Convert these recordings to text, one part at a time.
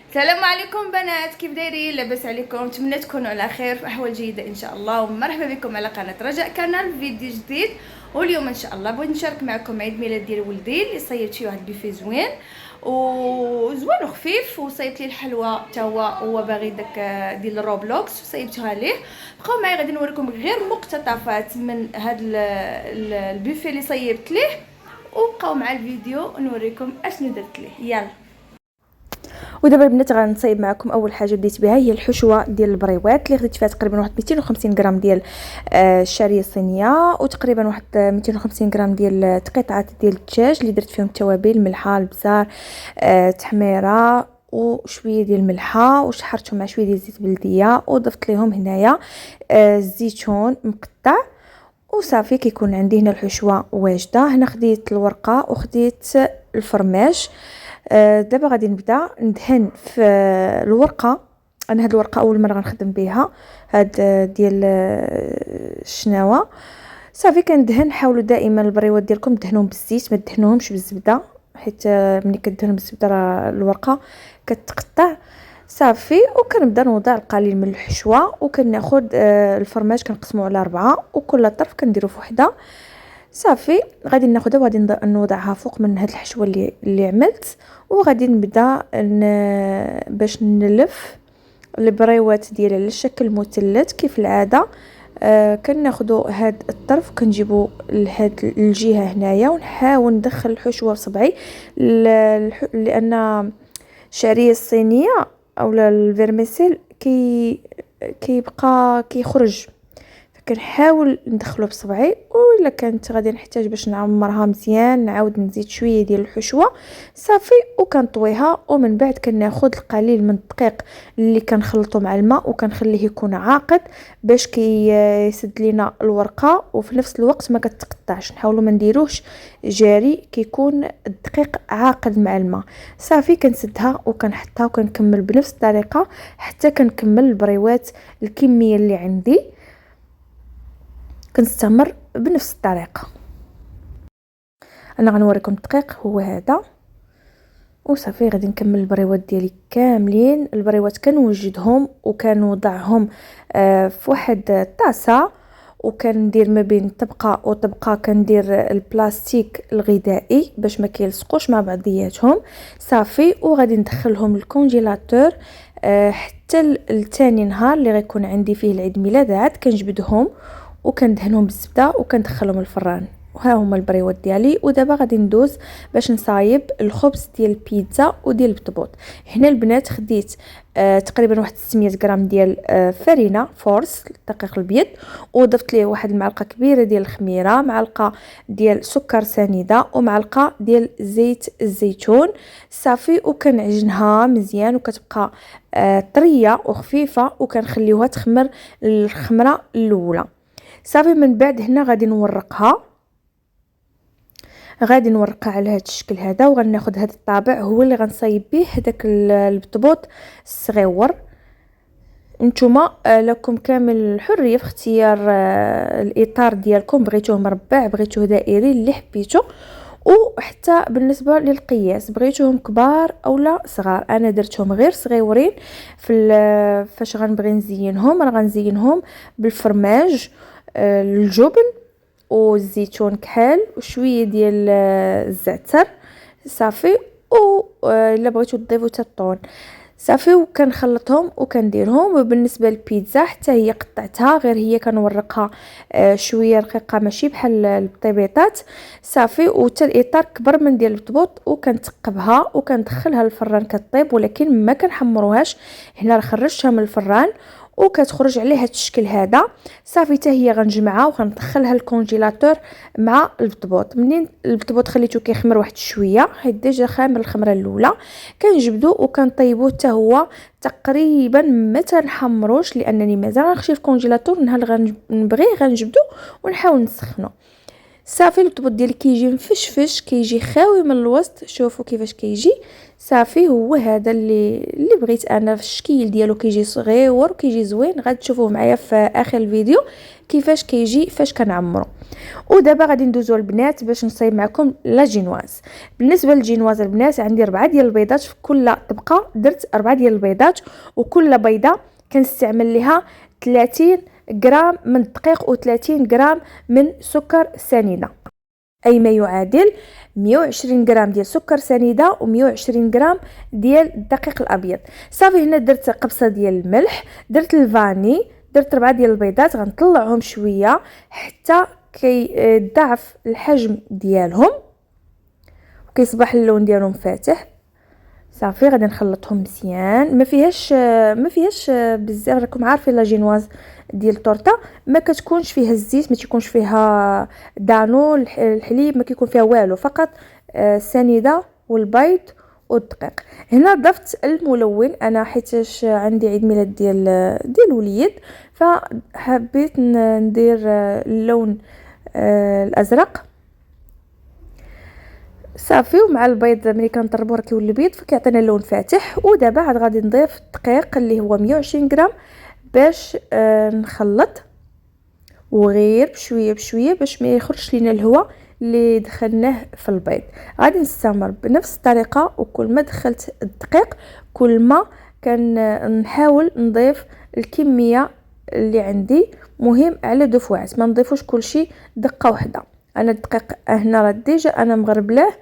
السلام عليكم بنات، كيف دايرين؟ لاباس عليكم؟ نتمنى تكونوا على خير في احوال جيده ان شاء الله. ومرحبا بكم على قناه رجاء كانال فيديو جديد. واليوم ان شاء الله بغيت نشارك معكم عيد ميلاد ديال ولدي اللي صيبت فيه واحد البيفي زوين وزوين وخفيف، وصيبت ليه الحلوى حتى هو باغي داك ديال الروبلوكس وصيبتها ليه. بقاو معايا غادي نوريكم غير مقتطفات من هذا البيفي اللي صيبت ليه، وبقاو مع الفيديو نوريكم اشنو درت ليه. يلا. ودابا البنات غنصايب معكم. اول حاجه بديت بها هي الحشوه ديال البريوات اللي خديت فيها تقريبا واحد 250 غرام ديال الشعريه الصينيه، وتقريبا واحد 250 غرام ديال قطعات ديال الدجاج اللي درت فيهم التوابل، الملحه، البزار، تحميره وشويه ديال الملحه، وشحرتهم مع شويه ديال زيت بلديه، وضفت لهم هنايا الزيتون مقطع. وصافي كيكون عندي هنا الحشوه واجده. هنا خديت الورقه وخديت الفرماج. دابا غادي نبدا ندهن في الورقه. انا هاد الورقه اول مره غنخدم بها، هاد ديال الشناوه. صافي كندهن. حاولوا دائما البريوات ديالكم دهنوهم بالزيت، ما دهنوهمش بالزبده، حيت ملي كدهنوا بالزبده راه الورقه كتقطع. صافي وكنبدا نوضع القليل من الحشوه، وكناخذ الفرماج كنقسموه على 4، وكل طرف كنديرو في وحده. صافي غادي ناخذها وغادي نوضعها فوق من هاد الحشوه اللي عملت، وغادي نبدا باش نلف البريوات ديالي على الشكل مثلث كيف العاده. كناخذوا هاد الطرف كنجيبوا لهاد الجهه هنايا، ونحاول ندخل الحشوه بصبعي لان الشعريه الصينيه اولا الفيرميسيل كيبقى كيخرج، كنحاول ندخلو بصبعي. ولا كانت غادي نحتاج باش نعمرها مزيان نعاود نزيد شويه ديال الحشوه. صافي وكنطويها، ومن بعد كناخذ القليل من الدقيق اللي كنخلطو مع الماء وكنخليه يكون عاقد باش كيسد لينا الورقه، وفي نفس الوقت ما كتقطعش. نحاولوا ما نديروهش جاري، كيكون الدقيق عاقد مع الماء. صافي كنسدها وكنحطها وكنكمل بنفس الطريقه حتى كنكمل البريوات الكميه اللي عندي. كنستمر بنفس الطريقه. انا غنوريكم الدقيق هو هذا. وصافي غادي نكمل البريوات ديالي كاملين. البريوات كنوجدهم وكنوضعهم في واحد الطاسه، وكندير ما بين طبقه وطبقه كندير البلاستيك الغذائي باش ما كيلصقوش مع بعضياتهم. صافي وغادي ندخلهم الكونجيلاتور حتى لثاني نهار اللي غيكون عندي فيه العيد ميلاد. عاد كنجبدهم وكندهنهم بالزبده وكندخلهم الفران. وها هما البريوات ديالي. ودابا غادي ندوز باش نصايب الخبز ديال البيتزا وديال البطبوط. هنا البنات خديت تقريبا واحد 600 غرام ديال فرينه فورس الدقيق الابيض، وضفت ليه واحد المعلقه كبيره ديال الخميره، معلقه ديال سكر سنيده، ومعلقه ديال زيت الزيتون. صافي وكنعجنها مزيان وكتبقى طريه وخفيفه، وكنخليوها تخمر الخمره الاولى. صافي من بعد هنا غادي نورقها على هذا الشكل هذا، وغناخذ هذا الطابع هو اللي غنصايب به هذاك البطبوط الصغيور. نتوما لكم كامل الحريه في اختيار الاطار ديالكم، بغيتوه مربع بغيتوه دائري اللي حبيتو. وحتى بالنسبه للقياس بغيتوهم كبار اولا صغار. انا درتهم غير صغيورين. فاش غنبغي نزينهم راه غنزينهم بالفرماج، الجبن والزيتون كحل وشويه ديال الزعتر. صافي الا بغيتو تضيفوا حتى الطون. صافي وكنخلطهم وكنديرهم. وبالنسبه للبيتزا حتى هي قطعتها، غير هي كنورقها شويه رقيقه ماشي بحال البطيبيطات. صافي وحتى الاطار كبر من ديال البطبوط، وكنتقبها وكندخلها للفران كطيب، ولكن ما كنحمروهاش. هنا راه خرجتها من الفران وكتخرج عليه هذا الشكل هذا. صافي حتى هي غنجمعها وغندخلها الكونجيلاتور مع البطبوط. منين البطبوط خليته كيخمر واحد شويه حيت ديجا خامر الخمره الاولى، كنجبدو وكنطيبوه حتى هو تقريبا ما تنحمروش، لانني مازال غنخشي الكونجيلاتور. نهار غنبغي غنجبدو ونحاول نسخنو. صافي البطبوط ديالي كيجي مفشفش، كيجي خاوي من الوسط. شوفوا كيفاش كيجي. صافي هو هذا اللي بغيت انا في الشكل ديالو، كيجي صغير وكيجي زوين. غادي تشوفوه معايا في اخر الفيديو كيفاش كيجي فاش كنعمرو. ودابا غادي ندوزو البنات باش نصايب معكم لا جينواز. بالنسبه للجينواز البنات عندي 4 ديال البيضات، في كل طبقه درت 4 ديال البيضات، وكل بيضه كنستعمل ليها 30 غرام من الدقيق و30 غرام من سكر سنيده، اي ما يعادل 120 غرام ديال سكر سنيده و120 غرام ديال الدقيق الابيض. صافي هنا درت قبصه ديال الملح، درت الفاني، درت 4 ديال البيضات. غنطلعهم شويه حتى كيضاعف الحجم ديالهم وكيصبح اللون ديالهم فاتح. صافي غادي نخلطهم مزيان. ما فيهاش بزاف، راكم عارفين لا جينواز ديال الطورطه ما كتكونش فيها الزيت، ما تيكونش فيها دانو الحليب، ما كيكون فيها والو، فقط السنيده والبيض والدقيق. هنا ضفت الملون انا حيتاش عندي عيد ميلاد ديال وليد، فحبيت ندير اللون الازرق. صافي ومع البيض ملي كنطربو راه كيولي بيض فكيعطينا اللون فاتح. ودابا عاد غادي نضيف الدقيق اللي هو 120 غرام باش نخلط، وغير بشويه بشويه باش ما يخرجش لينا الهواء اللي دخلناه في البيض. غادي نستمر بنفس الطريقه، وكل ما دخلت الدقيق كل ما كان نحاول نضيف الكميه اللي عندي. مهم على دفعات، ما نضيفوش كلشي دقه واحده. انا الدقيق هنا راه ديجا انا مغربلاه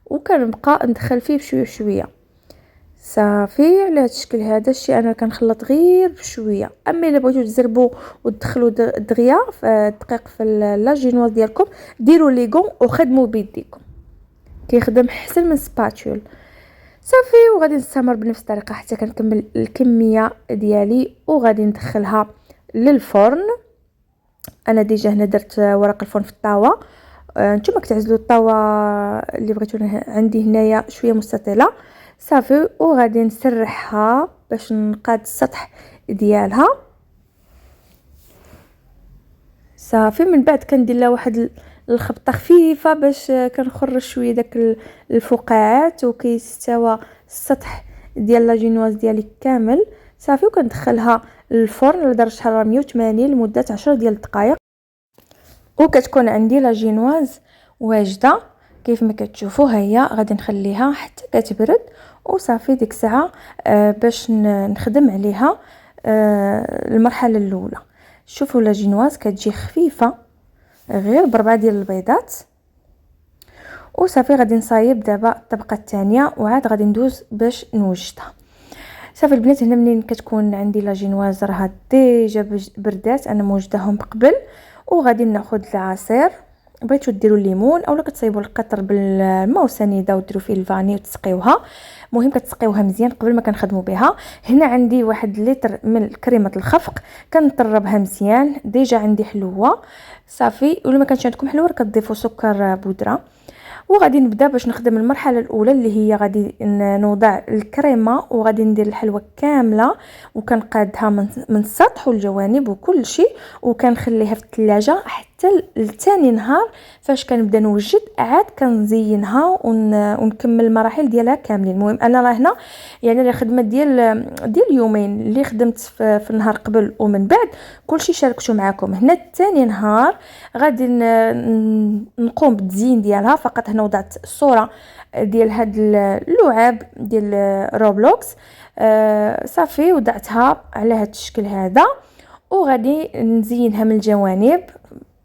وكنبقى ندخل فيه بشويه بشويه. صافي على هذا الشكل هذا الشيء انا كنخلط غير بشويه. اما الا بغيتو تزربوا وتدخلوا دغيا في الدقيق في لا جينواز ديالكم ديروا ليغون وخدموا بيديكم، كيخدم احسن من سباتول. صافي وغادي نستمر بنفس الطريقه حتى كنكمل الكميه ديالي وغادي ندخلها للفرن. انا ديجا هنا درت ورق الفرن في الطاوه، نتوما كتعزلوا الطاوه اللي بغيتو. عندي هنايا شويه مستطيله. صافي وغادي نسرحها باش نقاد السطح ديالها. صافي من بعد كندير لها واحد الخبطه خفيفه باش كنخرج شويه داك الفقاعات وكيستوى السطح ديال لا جينواز ديالي كامل. صافي وكندخلها للفرن على درجه حراره 180 لمده 10 ديال الدقائق، وكتكون عندي لا جينواز واجده كيف ما كتشوفوا. هي غادي نخليها حتى كتبرد وصافي ديك الساعه باش نخدم عليها المرحله الاولى. شوفوا لا جينواز كتجي خفيفه غير ب4 ديال البيضات. وصافي غادي نصايب دابا الطبقه الثانيه وعاد غادي ندوز باش نوجدها. صافي البنات هنا منين كتكون عندي لا جينواز راه ديجا بردات، انا موجداهم قبل. وغادي ناخذ العصير، بغيتو ديروا الليمون اولا كتصايبوا القطر بالماء وسنيده وديروا فيه الفاني وتسقيوها. مهم كتسقيوها مزيان قبل ما كنخدموا بها. هنا عندي 1 لتر من كريمه الخفق كنطربها مزيان، ديجا عندي حلوه. صافي ولا ما كانش عندكم حلوه كتضيفوا سكر بودره. وغادي نبدا باش نخدم المرحله الاولى اللي هي غادي نوضع الكريمه وغادي ندير الحلوه كامله وكنقادها من السطح والجوانب وكل شيء، وكنخليها في الثلاجه حتى لثاني نهار فاش كنبدا نوجد عاد كنزينها ونكمل المراحل ديالها كاملين. المهم انا راه هنا يعني الخدمه ديال يومين اللي خدمت في النهار قبل ومن بعد كلشي شاركته معكم. هنا ثاني نهار غادي نقوم بالتزيين ديالها. فقط هنا وضعت الصوره ديال هاد اللعاب ديال روبلوكس. صافي وضعتها على هاد الشكل هذا وغادي نزينها من الجوانب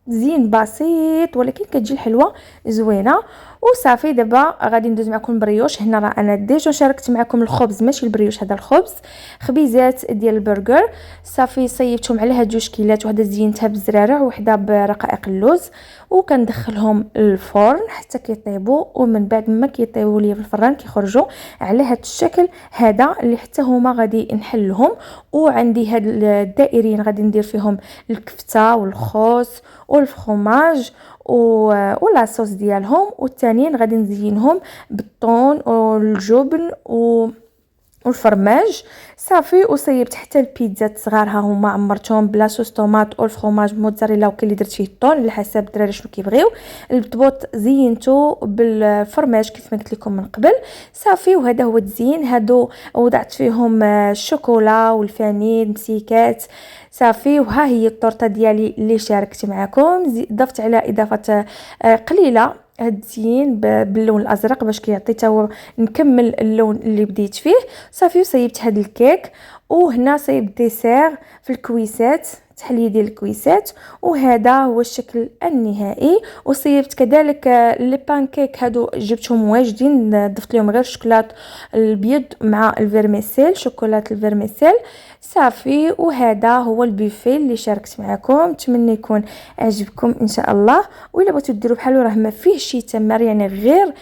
زين بسيط ولكن كتجي الحلوه زوينه. وصافي دابا غادي ندوز معكم البريوش. هنا راه انا ديجا شاركت معكم الخبز ماشي البريوش، هذا الخبز خبيزات ديال البرجر. صافي صيبتهم على هاد 2 شكيلات، وحده زينتها بالزرارع وحده برقائق اللوز، وكندخلهم للفرن حتى كيطيبوا. ومن بعد ما كيطيبوا ليا في الفران كيخرجوا على هاد الشكل هذا اللي حتى هما غادي نحلهم. وعندي هاد الدائرين غادي ندير فيهم الكفته والخوص والفرماج ولا صوص ديالهم، والثانيين غادي نزينهم بالطون والجبن والفرماج صافي. وصيبت حتى البيتزات صغار ها هما عمرتهم بلا صوص طوماط او الفرماج موتزاريلا وكاين اللي درت فيه الطون على حسب الدراري شنو كيبغيو. البطبوط زينته بالفرماج كيف ما قلت لكم من قبل صافي. وهذا هو التزيين. هادو وضعت فيهم الشوكولا والفانيل مسيكات صافي. وها هي الطورطه ديالي اللي شاركت معكم. ضفت على اضافه قليله هاد التزيين باللون الازرق باش كيعطي تا نكمل اللون اللي بديت فيه صافي. وصيبت هاد الكيك. وهنا صيبت ديسير في الكويسات تحليه ديال الكويسات. وهذا هو الشكل النهائي. وصيبت كذلك لي بانكيك هادو جبتهم واجدين ضفت لهم غير الشوكولات البيض مع الفيرميسيل شوكولات الفيرميسيل صافي. وهذا هو البوفيه اللي شاركت معكم. نتمنى يكون عجبكم ان شاء الله. وإلا بغيتو ديروا بحالو راه ما فيه شي تمر يعني غير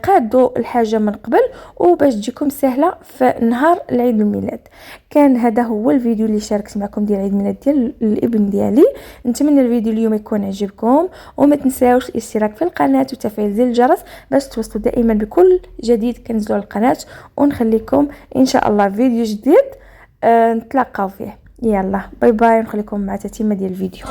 قادوا الحاجه من قبل وباش تجيكم سهله في نهار العيد الميلاد. كان هذا هو الفيديو اللي شاركت معكم ديال عيد الميلاد ديال الابن ديالي. نتمنى الفيديو اليوم يكون عجبكم وما تنساوش الاشتراك في القناه وتفعيل زر الجرس باش توصلوا دائما بكل جديد كنزلوا على القناه. ونخليكم ان شاء الله فيديو جديد نتلاقاو فيه. يلا باي باي. نخليكم مع تتمه ديال الفيديو.